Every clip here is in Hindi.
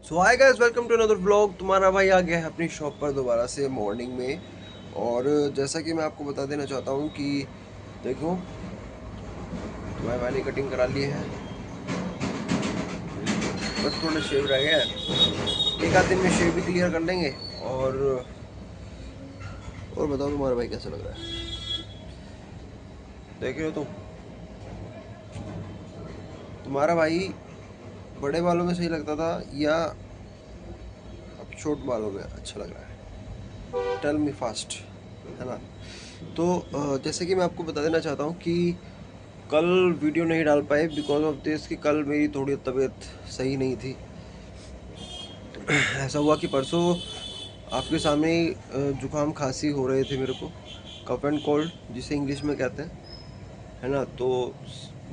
So hi guys, welcome to another vlog. तुम्हारा भाई आ गया है अपनी शॉप पर दोबारा से मॉर्निंग में। और जैसा कि मैं आपको बता देना चाहता हूँ कि देखो, तुम्हारे भाई ने कटिंग करा ली है। बस थोड़े शेव रह गए हैं, एक आध दिन में शेव भी क्लियर कर लेंगे। और बताओ तुम्हारा भाई कैसा लग रहा है? देख रहे हो तुम्हारा भाई बड़े बालों में सही लगता था या अब छोट बालों में अच्छा लग रहा है? टेल मी फास्ट, है ना? तो जैसे कि मैं आपको बता देना चाहता हूँ कि कल वीडियो नहीं डाल पाए बिकॉज ऑफ दिस कि कल मेरी थोड़ी तबीयत सही नहीं थी। ऐसा हुआ कि परसों आपके सामने ही जुकाम खांसी हो रहे थे मेरे को, कफ एंड कोल्ड जिसे इंग्लिश में कहते हैं, है ना? तो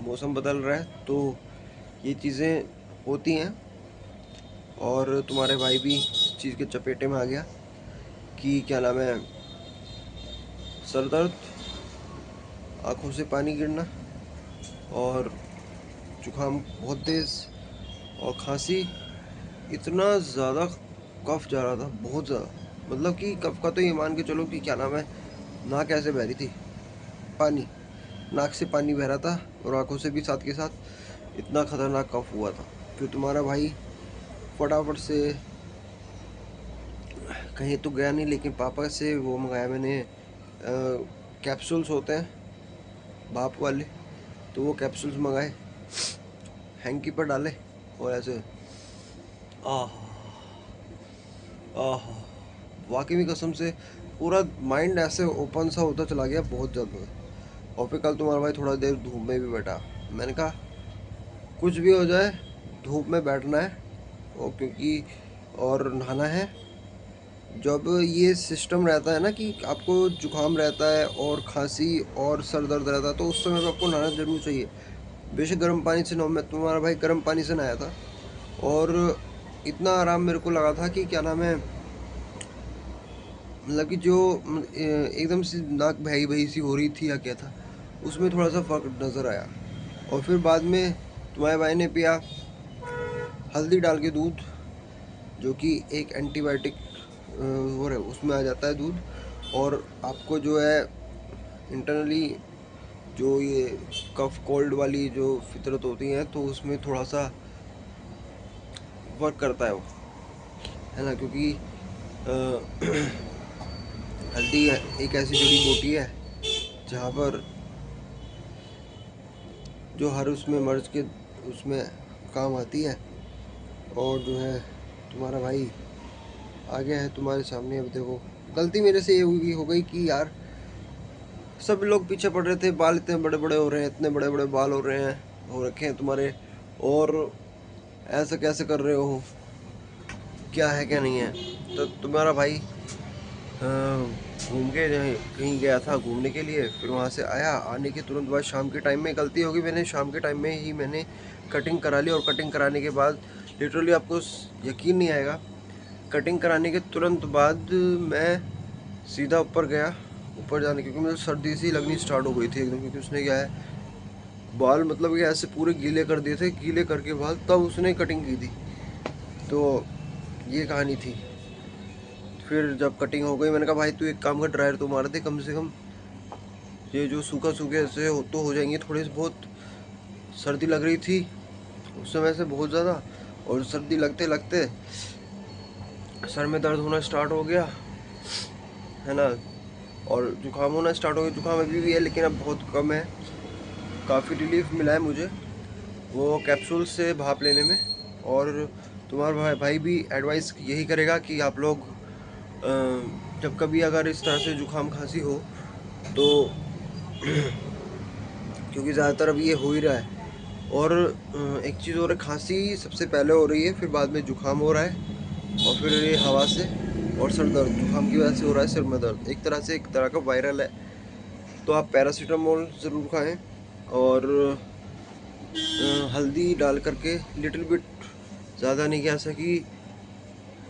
मौसम बदल रहा है तो ये चीज़ें होती हैं। और तुम्हारे भाई भी इस चीज़ के चपेटे में आ गया कि क्या नाम है, सर दर्द, आँखों से पानी गिरना और जुकाम बहुत तेज़ और खांसी। इतना ज़्यादा कफ जा रहा था, बहुत ज़्यादा। मतलब कि कफ का तो ये मान के चलो कि क्या नाम है, नाक ऐसे बह रही थी, पानी, नाक से पानी बह रहा था और आंखों से भी साथ के साथ। इतना ख़तरनाक कफ हुआ था। फिर तुम्हारा भाई फटाफट से कहीं तो गया नहीं, लेकिन पापा से वो मंगाया मैंने, कैप्सूल्स होते हैं भाप वाले, तो वो कैप्सूल्स मंगाए, हैंकी पर डाले और ऐसे आह आह, वाकई में कसम से पूरा माइंड ऐसे ओपन सा होता चला गया बहुत ज़्यादा। और फिर कल तुम्हारा भाई थोड़ा देर धूप में भी बैठा। मैंने कहा कुछ भी हो जाए, धूप में बैठना है और क्योंकि और नहाना है। जब ये सिस्टम रहता है ना कि आपको जुकाम रहता है और खांसी और सर दर्द रहता है, तो उस समय पे आपको नहाना जरूर चाहिए। बेशक गर्म पानी से नहाओ, मैं तुम्हारा भाई गर्म पानी से नहाया था और इतना आराम मेरे को लगा था कि क्या नाम है, मतलब कि जो एकदम से नाक बही बही सी हो रही थी या क्या था, उसमें थोड़ा सा फर्क नज़र आया। और फिर बाद में तुम्हारे भाई ने पिया हल्दी डाल के दूध, जो कि एक एंटीबायोटिक वो है, उसमें आ जाता है दूध। और आपको जो है इंटरनली जो ये कफ कोल्ड वाली जो फितरत होती है, तो उसमें थोड़ा सा वर्क करता है वो, है ना? क्योंकि हल्दी एक ऐसी जड़ी बूटी है जहाँ पर जो हर उसमें मर्ज के उसमें काम आती है। और जो है तुम्हारा भाई आ गया है तुम्हारे सामने। अब देखो, गलती मेरे से ये हो गई कि यार सब लोग पीछे पड़ रहे थे, बाल इतने बड़े बड़े हो रहे हैं, इतने बड़े बड़े बाल हो रहे हैं, हो रखे हैं तुम्हारे, और ऐसा कैसे कर रहे हो, क्या है क्या नहीं है? तो तुम्हारा भाई घूम के कहीं गया था घूमने के लिए, फिर वहाँ से आया, आने के तुरंत बाद शाम के टाइम में गलती होगी, मैंने शाम के टाइम में ही मैंने कटिंग करा ली। और कटिंग कराने के बाद लिटरली आपको यकीन नहीं आएगा, कटिंग कराने के तुरंत बाद मैं सीधा ऊपर गया। ऊपर जाने क्योंकि मुझे सर्दी सी लगनी स्टार्ट हो गई थी एकदम, क्योंकि उसने क्या है, बाल मतलब कि ऐसे पूरे गीले कर दिए थे, गीले करके बाद तब उसने कटिंग की थी। तो ये कहानी थी। फिर जब कटिंग हो गई, मैंने कहा भाई तू एक काम कर, ड्रायर तो मार दे कम से कम, ये जो सूखा सूखे ऐसे हो तो हो जाएंगे। थोड़ी सी बहुत सर्दी लग रही थी उस समय से बहुत ज़्यादा, और सर्दी लगते लगते सर में दर्द होना स्टार्ट हो गया, है ना? और जुकाम होना स्टार्ट हो गया। जुकाम अभी भी है लेकिन अब बहुत कम है, काफ़ी रिलीफ मिला है मुझे वो कैप्सूल से भाप लेने में। और तुम्हारा भाई भी एडवाइस यही करेगा कि आप लोग जब कभी अगर इस तरह से जुकाम खांसी हो तो क्योंकि ज़्यादातर अब ये हो ही रहा है। और एक चीज़ और है, खांसी सबसे पहले हो रही है, फिर बाद में जुकाम हो रहा है, और फिर ये हवा से और सर दर्द जुकाम की वजह से हो रहा है, सिर में दर्द, एक तरह से एक तरह का वायरल है। तो आप पैरासीटामोल ज़रूर खाएं और हल्दी डाल करके लिटिल बिट, ज़्यादा नहीं कि ऐसा कि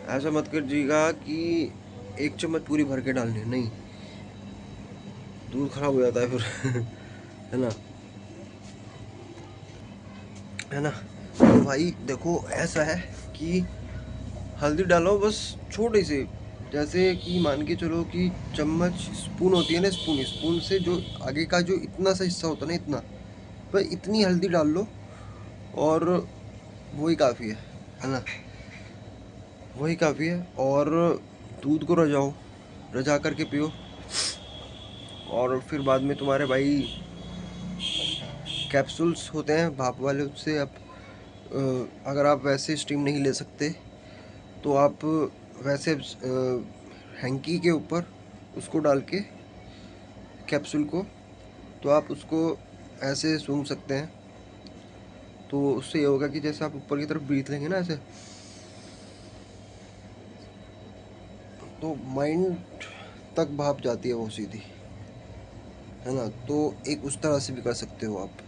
ऐसा मत करिएगा कि एक चम्मच पूरी भर के डालनी है, नहीं, दूध खराब हो जाता है फिर है ना, है ना? तो भाई देखो ऐसा है कि हल्दी डालो बस छोटी सी, जैसे कि मान के चलो कि चम्मच, स्पून होती है ना, स्पून, स्पून से जो आगे का जो इतना सा हिस्सा होता है ना, इतना, पर इतनी हल्दी डाल लो और वही काफ़ी है ना, वही काफ़ी है। और दूध को रजाओ, रजा करके पियो। और फिर बाद में तुम्हारे भाई कैप्सूल्स होते हैं भाप वाले, उससे आप अगर आप वैसे स्टीम नहीं ले सकते तो आप वैसे हैंकी के ऊपर उसको डाल के कैप्सूल को, तो आप उसको ऐसे सूंघ सकते हैं। तो उससे ये होगा कि जैसे आप ऊपर की तरफ ब्रीथ लेंगे ना ऐसे, तो माइंड तक भाप जाती है वो सीधी, है ना। तो एक उस तरह से भी कर सकते हो आप,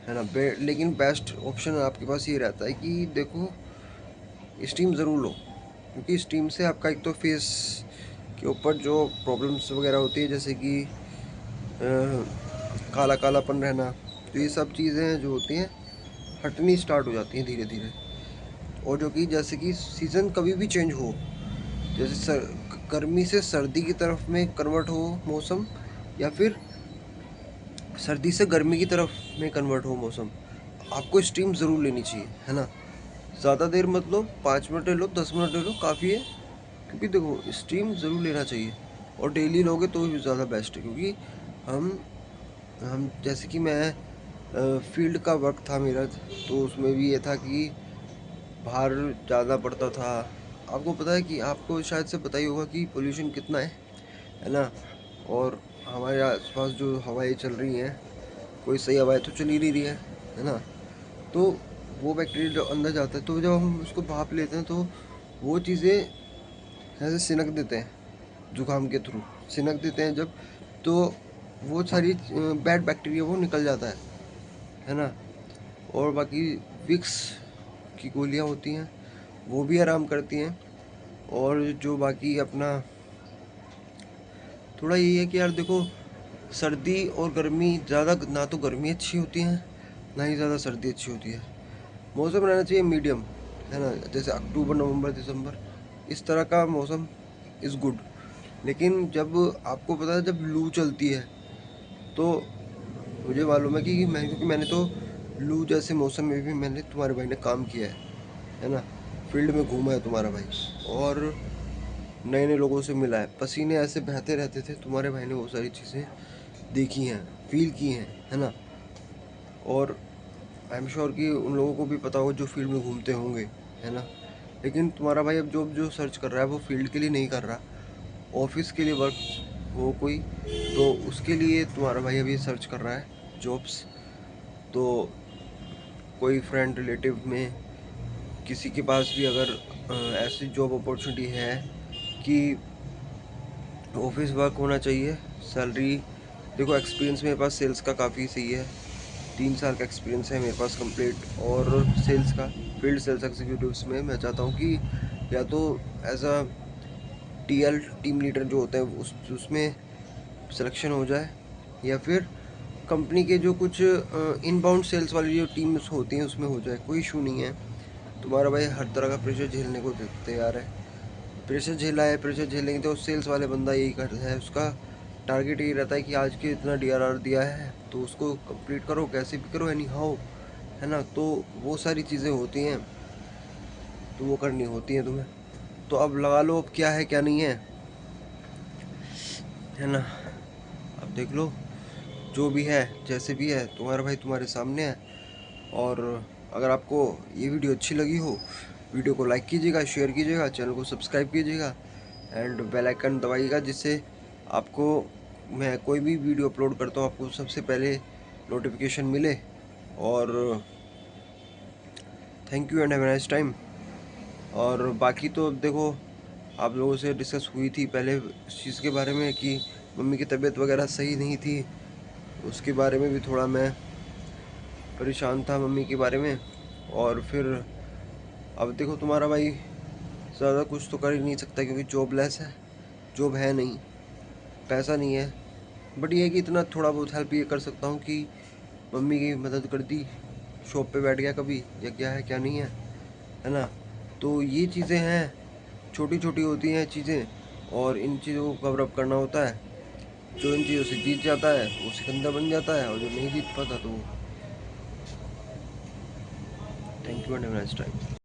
है ना। लेकिन बेस्ट ऑप्शन आपके पास ये रहता है कि देखो स्टीम ज़रूर लो, क्योंकि स्टीम से आपका एक तो फेस के ऊपर जो प्रॉब्लम्स वगैरह होती है, जैसे कि काला कालापन रहना, तो ये सब चीज़ें जो होती हैं हटनी स्टार्ट हो जाती हैं धीरे धीरे। और जो कि जैसे कि सीज़न कभी भी चेंज हो, जैसे गर्मी से सर्दी की तरफ में कन्वर्ट हो मौसम, या फिर सर्दी से गर्मी की तरफ में कन्वर्ट हो मौसम, आपको स्टीम ज़रूर लेनी चाहिए, है ना। ज़्यादा देर मत लो, 5 मिनट ले लो, 10 मिनट ले लो, काफ़ी है। क्योंकि देखो स्टीम ज़रूर लेना चाहिए, और डेली लोगे तो भी ज़्यादा बेस्ट है। क्योंकि हम हम जैसे कि मैं फील्ड का वर्क था मेरा, तो उसमें भी ये था कि बाहर ज़्यादा पड़ता था। आपको पता है कि आपको शायद से पता ही होगा कि पोल्यूशन कितना है ना। और हमारे आसपास जो हवाएं चल रही हैं, कोई सही हवाएं तो चल ही नहीं रही है ना। तो वो बैक्टीरिया जो अंदर जाता है, तो जब हम उसको भाप लेते हैं तो वो चीज़ें ऐसे सिनक देते हैं, जुकाम के थ्रू सिनक देते हैं जब, तो वो सारी बैड बैक्टीरिया वो निकल जाता है ना। और बाकी विक्स की गोलियां होती हैं, वो भी आराम करती हैं। और जो बाकी अपना थोड़ा यही है कि यार देखो, सर्दी और गर्मी ज़्यादा ना तो गर्मी अच्छी होती है, ना ही ज़्यादा सर्दी अच्छी होती है। मौसम रहना चाहिए मीडियम, है ना। जैसे अक्टूबर नवंबर दिसंबर, इस तरह का मौसम इज़ गुड। लेकिन जब आपको पता है जब लू चलती है, तो मुझे मालूम है कि क्योंकि मैंने तो लू जैसे मौसम में भी मैंने, तुम्हारे भाई ने काम किया है ना। फील्ड में घूमा है तुम्हारा भाई, और नए नए लोगों से मिला है, पसीने ऐसे बहते रहते थे, तुम्हारे भाई ने वो सारी चीज़ें देखी हैं, फील की हैं, है ना। और आई एम श्योर कि उन लोगों को भी पता होगा जो फील्ड में घूमते होंगे, है ना। लेकिन तुम्हारा भाई अब जो जो सर्च कर रहा है वो फील्ड के लिए नहीं कर रहा, ऑफिस के लिए वर्क हो कोई, तो उसके लिए तुम्हारा भाई अभी सर्च कर रहा है जॉब्स। तो कोई फ्रेंड रिलेटिव में किसी के पास भी अगर ऐसी जॉब अपॉर्चुनिटी है कि ऑफिस वर्क होना चाहिए, सैलरी, देखो एक्सपीरियंस मेरे पास सेल्स का काफ़ी सही है, 3 साल का एक्सपीरियंस है मेरे पास कंप्लीट। और सेल्स का, फील्ड सेल्स एग्जीक्यूटिव्स में मैं चाहता हूँ कि या तो as a TL, team leader जो होते हैं उसमें सिलेक्शन हो जाए, या फिर कंपनी के जो कुछ इनबाउंड सेल्स वाली जो टीम्स होती हैं उसमें हो जाए, कोई इशू नहीं है। तुम्हारा भाई हर तरह का प्रेशर झेलने को तैयार है। प्रेशर झेला है, प्रेशर झेलेंगे तो सेल्स वाले बंदा यही करता है, उसका टारगेट यही रहता है कि आज के इतना डीआरआर दिया है तो उसको कंप्लीट करो, कैसे भी करो, एनी हाउ, है ना। तो वो सारी चीज़ें होती हैं, तो वो करनी होती हैं तुम्हें। तो अब लगा लो अब क्या है क्या नहीं है ना। अब देख लो, जो भी है जैसे भी है, तुम्हारा भाई तुम्हारे सामने है। और अगर आपको ये वीडियो अच्छी लगी हो, वीडियो को लाइक कीजिएगा, शेयर कीजिएगा, चैनल को सब्सक्राइब कीजिएगा, एंड बेल आइकन दबाइएगा, जिससे आपको मैं कोई भी वीडियो अपलोड करता हूँ आपको सबसे पहले नोटिफिकेशन मिले। और thank you and have a nice time. और बाकी तो देखो, आप लोगों से डिस्कस हुई थी पहले इस चीज़ के बारे में कि मम्मी की तबीयत वगैरह सही नहीं थी, उसके बारे में भी थोड़ा मैं परेशान था मम्मी के बारे में। और फिर अब देखो तुम्हारा भाई ज़्यादा कुछ तो कर ही नहीं सकता, क्योंकि जॉबलेस है, जॉब है नहीं, पैसा नहीं है। बट ये है कि इतना थोड़ा बहुत हेल्प ये कर सकता हूँ कि मम्मी की मदद कर दी, शॉप पे बैठ गया कभी, या क्या है क्या नहीं है ना। तो ये चीज़ें हैं, छोटी छोटी होती हैं चीज़ें, और इन चीज़ों को कवर अप करना होता है। जो इन चीज़ों से जीत जाता है वो सिकंदर बन जाता है, और जो नहीं जीत पाता तो thank you and have a nice time.